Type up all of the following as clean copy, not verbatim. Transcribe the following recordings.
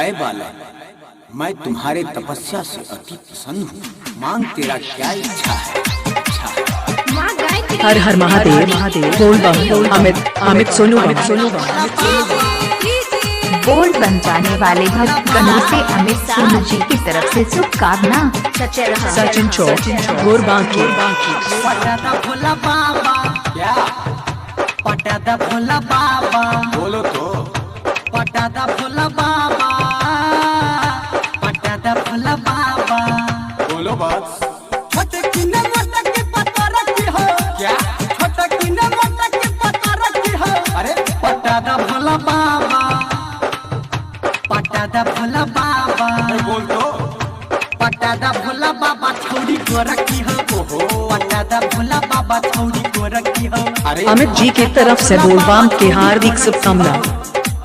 ऐ बालक, मैं तुम्हारे तपस्या से अति प्रसन्न हूँ। मांग तेरा क्या इच्छा है? हर हर महादेव महादेव। बोल बम अमित अमित सोनू बोल बन जाने वाले भक्त गणों से अमित सोनू जी की तरफ से शुभकामना। सचिन चौक घोर बांकी। पटादा भोला बाबा, क्या? पटादा भोला बाबा, बोलो तो। पटादा भोला बाबा, पटादा भोला बाबा। बोलो बस। छोटे किने मोटा के पता रखी हो क्या? छोटे किने मोटा के पता रखी हो। अरे पटादा भोला बाबा, पटादा भोला बाबा, बोल तो। पटादा भोला बाबा छौड़ी को रखी हो। पटादा भोला बाबा छौड़ी को रखी हो। अरे अमित जी की तरफ से बोल बम की हार्दिक शुभकामना।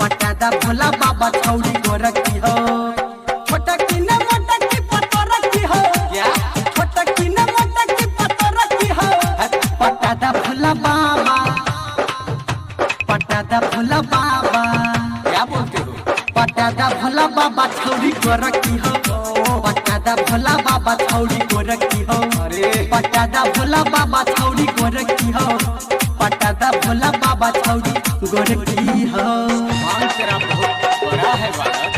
पटादा भोला बाबा छौड़ी को रखी हो। छोटा किने मोटा की पता रखी हो। क्या? छोटा किने मोटा की पता रखी हो। पटादा भोला बाबा, पटादा भोला बाबा, क्या बोलते हो? पटादा भोला बाबा छौड़ी को रखी हो। पटादा भोला बाबा छौड़ी को रखी हो। अरे पटादा भोला बाबा छौड़ी को रखी हो। पटादा भोला बाबा छौड़ी को रखी हो। मांग तेरा बहुत बड़ा है बालक।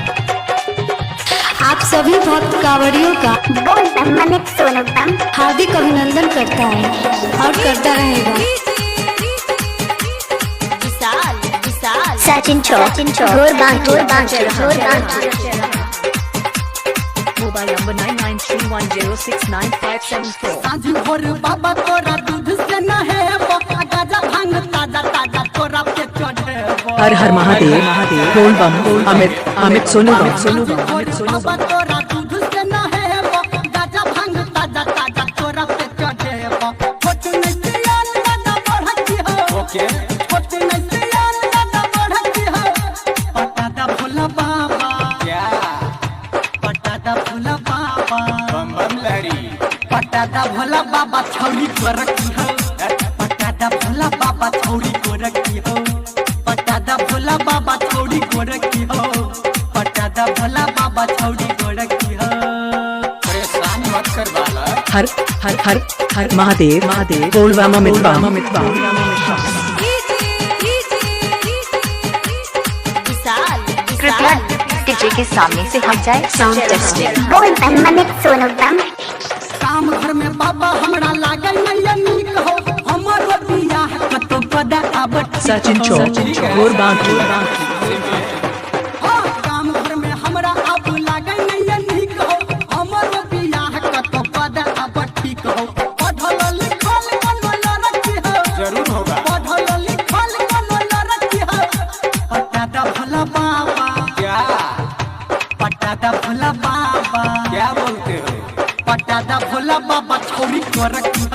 आप सभी भक्त कांवड़ियों का बोल बम अमित सोनू बम। हार्दिक अभिनंदन करता है और करता रहेगा। सचिन चौक घोर बांकी। Mobile number 9931069574। साँझ भोर बाबा तोरा दूध से नहेबो, गाजा भांग ताजा ताजा तोरा पे चढ़ेबो। हर हर महादेव महादेव। बोल बम अमित अमित सोनू साँझ भोर बाबा तोरा दूध से नहेबो, गाजा भांग ताजा ताजा तोरा पे चढ़ेबो। छोट नहीं सियान दादा बढ़ती हो। ओके। छोट नहीं सियान दादा बढ़ती हो। पटादा भोला बाबा, क्या? पटादा भोला बाबा, बम बम लहरी। पटादा भोला बाबा छौड़ी को रखी हो। पटादा भोला बाबा छौड़ी को रखी हो। पटादा भोला बाबा छौड़ी को रखी हो। पटादा भोला बाबा छौड़ी को रखी हो। परेशान मत कर बालक। हर हर हर हर महादेव महादेव। बोल बम अमित बम अमित बम। कृपया डीजे के सामने से हट जाए। Sound testing. बोल बम अमित सोनू बम। काम घर में बाबा हमरा लागल नहीं नीक हो। हमरो बियाह कतो पदा अब सचिन चौक घोर बांकी। काम घर में हमरा अब लागल नहीं नीक हो। हमरो बियाह कतो पदा अब ठीक हो। पढ़ल लिखल बनल रखी हो। जरूर होगा। पढ़ल लिखल बनल रखी हो। पटादा भोला बाबा, क्या? पटादा भोला बाबा, क्या बोलते हो? पटादा भोला बाबा छौड़ी को रखी हो।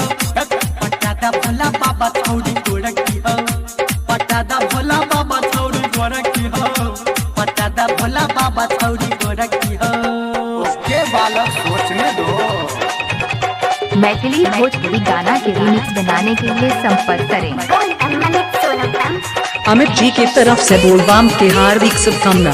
पटादा भोला बाबा छौड़ी को रखी हो। पटादा भोला बाबा छौड़ी को रखी हो। पटादा भोला बाबा छौड़ी को रखी हो। उसके बालक सोचने दो। मैथिली भोजपुरी गाना के रीमिक्स बनाने के लिए संपर्क करें। बोल बम अमित सोनू बम। अमित जी की तरफ से बोल बम की हार्दिक शुभकामना।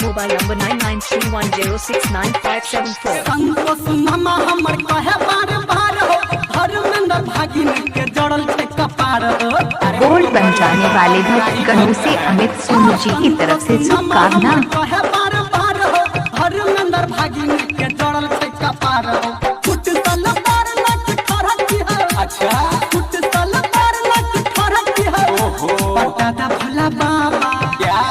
Mobile number 9931069574। संतोष मामा हमर कहे बार बार हो। धर्मेंद्र भागिन के जड़ल छे कपार हो। बोल बन जाने वाले भक्त गणों से अमित सोनू जी की तरफ से शुभकामना। कहे बार बार हो। धर्मेंद्र भागिन के जड़ल छे कपार हो। कुछ सलवार लट खरती हो। अच्छा। कुछ सलवार लट खरती हो। ओहो। पटादा भोला बाबा, क्या?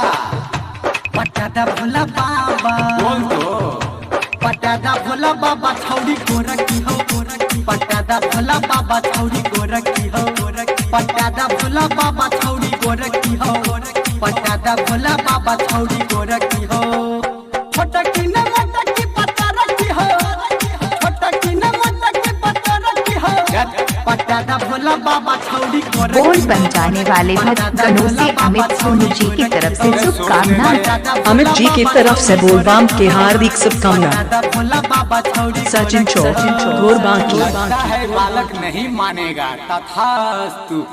पटादा भोला बाबा, बोल तो। पटादा भोला बाबा छौड़ी को रखी हो। पटादा भोला बाबा छौड़ी को रखी हो। पटादा भोला बाबा छौड़ी को रखी हो। पटादा भोला बाबा छौड़ी को रखी हो। छोटा किने मोटा की पता रखी हो। छोटा किने मोटा की पता रखी हो। पटादा भोला भोला बाबा छौड़ी गोरखी बोल बन वाले भक्त गणों से अमित सोनू जी की तरफ से शुभकामनाएं। अमित जी की तरफ से बोलबाम के हार्दिक शुभकामनाएं। भोला बाबा छौड़ी सचिन चौक घोर बांकी। लगता है बालक नहीं मानेगा तथास्तु।